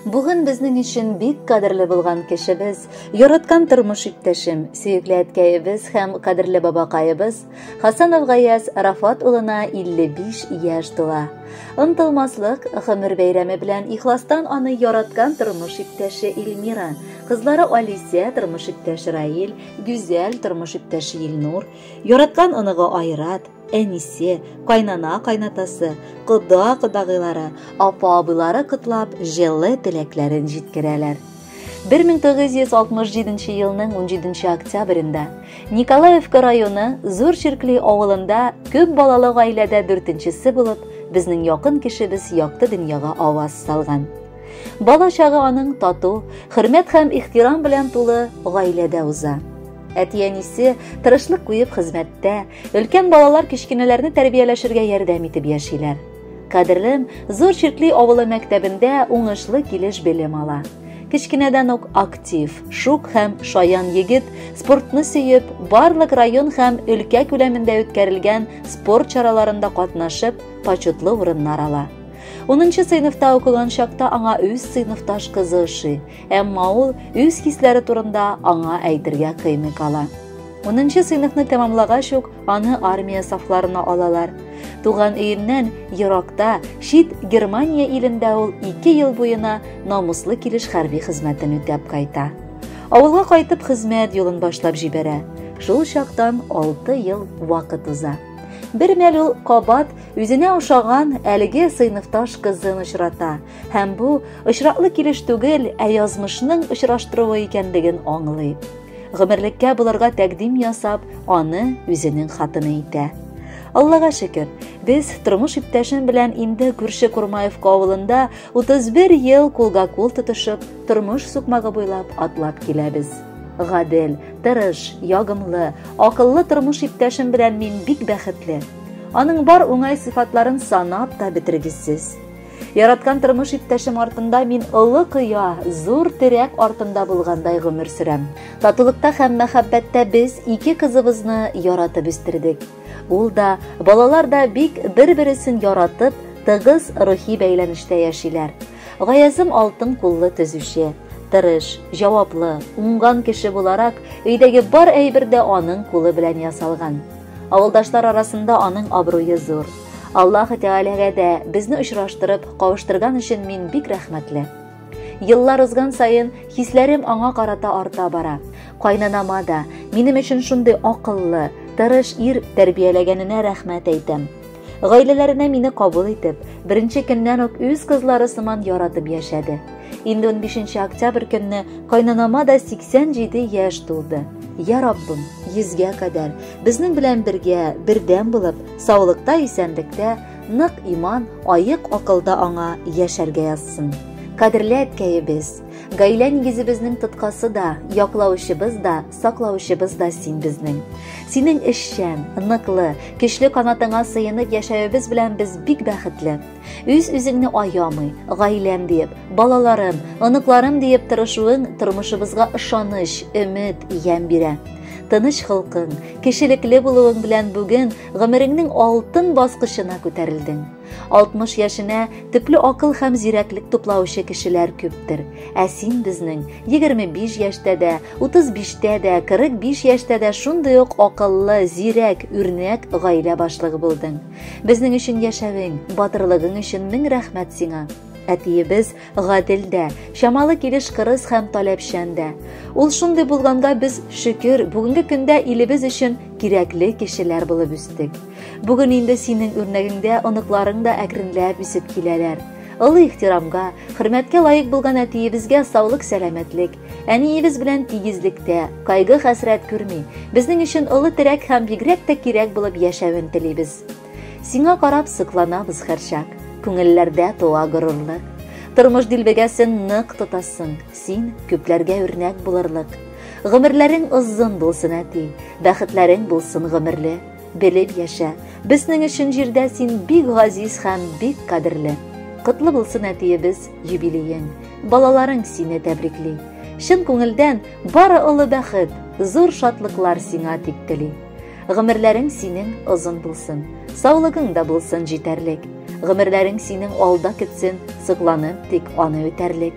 Бүген безнең өчен бик кадерле булган кешебез, яраткан тормыш иптәшем, сөекле әткәебез һәм кадерле бабакаебыз Хасанов Гаяз Рафат улына 55 яшь тула. Онтылмаслык гомер бәйрәме белән ихластан аны яраткан тормыш иптәше Илмира, кызлары Алисия, тормыш иптәше Раил, гүзәл тормыш иптәше Илнур, яраткан оныгы Айрат, әнисе, кайнана-кайнатасы, кода-кодагыйлары, апа-абыйлары котлап, җылы теләкләрен җиткерәләр. 1967 елның 17 октябрендә Николаевка районы Зур Черкли авылында күп балалы гаиләдә 4-нчесе булып, безнең якын кешебез якты дөньяга аваз салган. Бала чагы аның тату, хөрмәт һәм ихтирам белән тулы гаиләдә уза. Әти-әнисе тырышлык куеп хезмәттә, өлкән балалар кичкенәләрне тәрбияләшергә ярдәм итеп яшиләр. Кадерлем Зур Черкли авылы мәктәбендә уңышлы килеш белем ала. Кичкенәдән үк актив, шук һәм шаян егет, спортны сөеп, барлык район һәм өлкә күләмендә үткәрелгән спорт чараларында катнашып, почетлы урыннар ала. 10-нчы сыйныфта укыган чакта аңа үз сыйныфташ кызы ошый, әмма ул үз хисләре турында аңа әйтергә кыймык ала. 10-нчы сыйныфны тәмамлагач ук аны армия сафларына алалар. Туган өеннән еракта, чит Германия илендә ул 2 ел буена намуслы килеш хәрби хезмәтен үтәп кайта. Авылга кайтып хезмәт юлын башлап җибәрә. Шул чактан 6 ел вакыт уза. Бер мәл ул кабат үзенә ошаган әлеге сыйныфташ кызын очрата, һәм бу очраклы килеш түгел, ә язмышның очраштыруы икәнлеген аңлый. Гомерлеккә булырга тәкъдим ясап, аны үзенең хатыны итә. Аллага шөкер, без тормыш иптәшем белән инде күрше Курмаевка авылында 31 ел кулга-кул тотышып, тормыш сукмагы буйлап атлап киләбез. Гадел, тырыш, ягымлы, акыллы тормыш иптәшем белән мин бик бәхетле. Аның бар уңай сыйфатларын санап та бетергесез. Яраткан тормыш иптәшем артында мин олы кыя, зур терәк артында булгандай гомер сөрәм. Татулыкта һәм мәхәббәттә без 2 кызыбызны яратып үстердек. Ул да, балалар да бик бер-берсен яратып, тыгыз рухи бәйләнештә яшиләр. Гаязым алтын куллы төзүче, тырыш, җаваплы, уңган кеше буларак, өйдәге бар әйбер дә аның кулы белән ясалган. Авылдашлар арасында аның абруе зур. Аллаһ Тәгаләгә дә безне очраштырып, кавыштырган өчен мин бик рәхмәтле. Еллар узган саен хисләрем аңа карата арта бара. Кайнанама да минем өчен шундый акыллы, тырыш ир тәрбияләгәненә рәхмәт әйтәм. Гаиләләренә мине кабул итеп, беренче көннән үк үз кызлары сыман яратып яшәде. Инде 15 октябрь көнне кайнанама да 87 яшь тулды. Я Раббым, 100-гә кадәр безнең белән бергә, бердәм булып, саулыкта, исәнлектә, нык иман, аек акылда аңа яшәргә язсын. Кадерле әткәебез, гаилә нигезебезнең тоткасы да, яклаучыбыз да, саклаучыбыз да син безнең. Синең эшчән, ныклы, көчле канатыңа сыенып яшәвебез белән без бик бәхетле. Үз-үзеңне аямый, гаиләм диеп, балаларым, оныкларым диеп тырышуың тормышыбызга ышаныч, өмет, ям бирә. Тыныч хылкың, кешелекле булуың белән бүген гомереңнең алтын баскычына күтәрелдең. 60 яшенә төпле акыл һәм зирәклек туплаучы кешеләр күптер. Ә син безнең 25 яшьтә дә, 35-тә дә, 45 яшьтә дә шундый ук акыллы, зирәк, үрнәк гаилә башлыгы булдың. Безнең өчен яшәвең, батырлыгың өчен мең рәхмәт сиңа. Әтиебез гаделдә, чамалы килеш кырыс һәм таләпчәндә. Ул шундый булганга без шөкер, бүгенге көндә илебез өчен кирәкле кешеләр булып үстек. Бүген инде синең үрнәгеңдә оныкларың да әкренләп үсеп киләләр. Олы ихтирамга, хөрмәткә лаек булган әтиебезгә саулык, сәламәтлек, әниебез белән тигезлектә, кайгы хәсрәт күрми, безнең өчен олы терәк һәм бигрәк тә кирәк булып яшәвен телибез. Сиңа карап сыкланабыз һәрчак. Күңелләрдә туа горурлык. Тормыш дилбегәсен нык тотасың, син күпләргә үрнәк булырлык. Гомерләрең озын булсын әти, бәхетләрең булсын гомерле. Белеп яшә, безнең өчен җирдә син бик газиз һәм бик кадерле. Котлы булсын әтиебез юбилеең, балаларың сине тәбрикли. Шын күңелдән бары олы бәхет, зур шатлыклар сиңа тик тели. Гомерләрең синең озын булсын, саулыгың да булсын җитәрлек. Гомерләрең синең алда көтсен, сыкланып тик аны үтәрлек.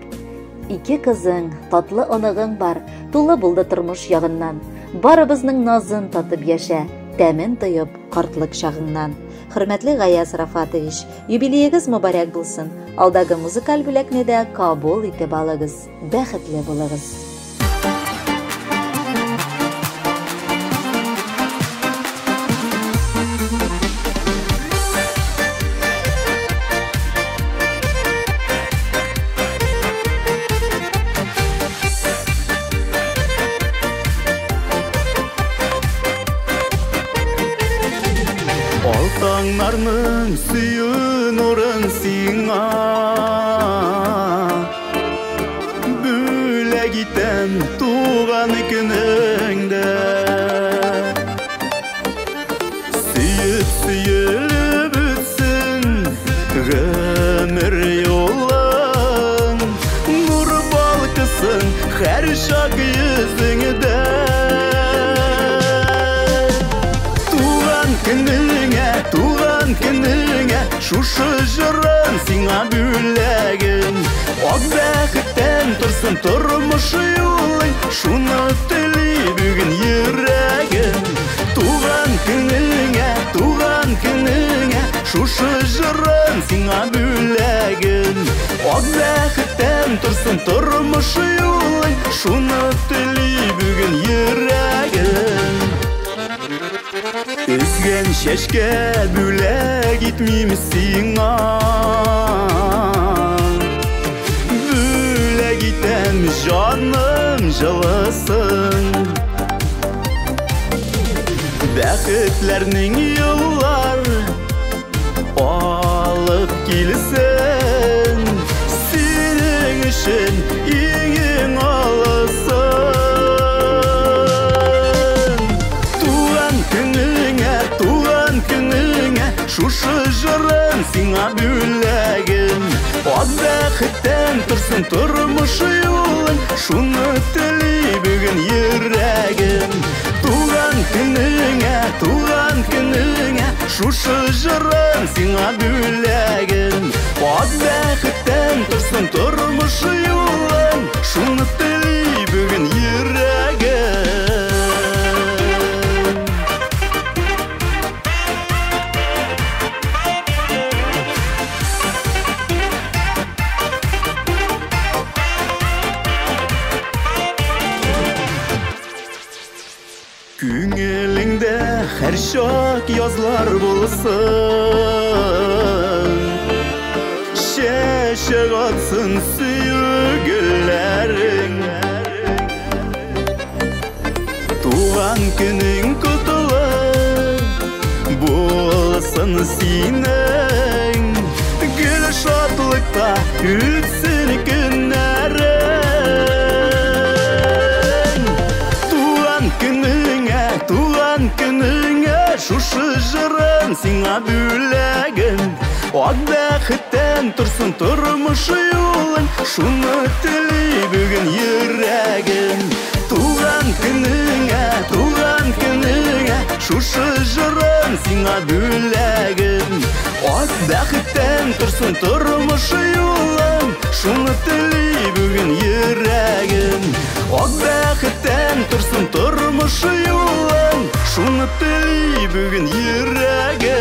2 кызың, татлы анагың бар, тулы булды тормыш ягыннан. Барыбызның назын татып яшә, тәмен тоеп картлык чагыңнан. Хөрмәтле Гаяз Рафатович, юбилеегез мөбарәк булсын. Алдагы музыкаль бүләкне дә кабул итеп алыгыз. Бәхетле булыгыз. Алтаңнарның сүйін орын сиңа Бүләк итәм туған күніңді Сүйіп өтсін ғөмір жолың Нұр балқысын һәр шақ yüzіңді Туған күніңе шушы жырын сиңа бүләгім Ак бәхеттен тұрсын тұрмыш юлың Шуны тілей бүгін йөрәгім Туған күніңе шушы жырын сиңа бүләгім Ак бәхеттен тұрсын тұрмыш юлың Шуны тілей бүгін йөрәгім Үзген шәшкә бүләк итмим сиңа Бүләк итәм жаным жылысын Бәхетләрнең юллар алып килсен Синең өчен иң алысын Шушы жырын сиңа бүләгім Ак бәхеттен тұрсын тұрмыш юлың Шуны тілей бүгін йөрәгім Туған күніңе Шушы жырын сиңа бүләгім Ак бәхеттен тұрсын тұрмыш юлың Шуны тілей бүгін йөрәгім Күңеліңдә һәр шак язлар булсын Чәчәк атсын сөю гөлләрең Туган көнең котлы булсын синең Гөл шатлыкта үтсен көннәрең Туған күніңе шушы жырын сиңа бүләгім Ак бәхеттен тұрсын тұрмыш юлың Шуны тілей бүгін йөрәгім Туған күніңе шушы жырын сиңа бүләгім Ак бәхеттен тұрсын тұрмыш юлың Шуны тілей бүгін йөрәгім Ак бәхеттен тұрсын тұрмыш юлың Шуны тілей бүгін йөрәгім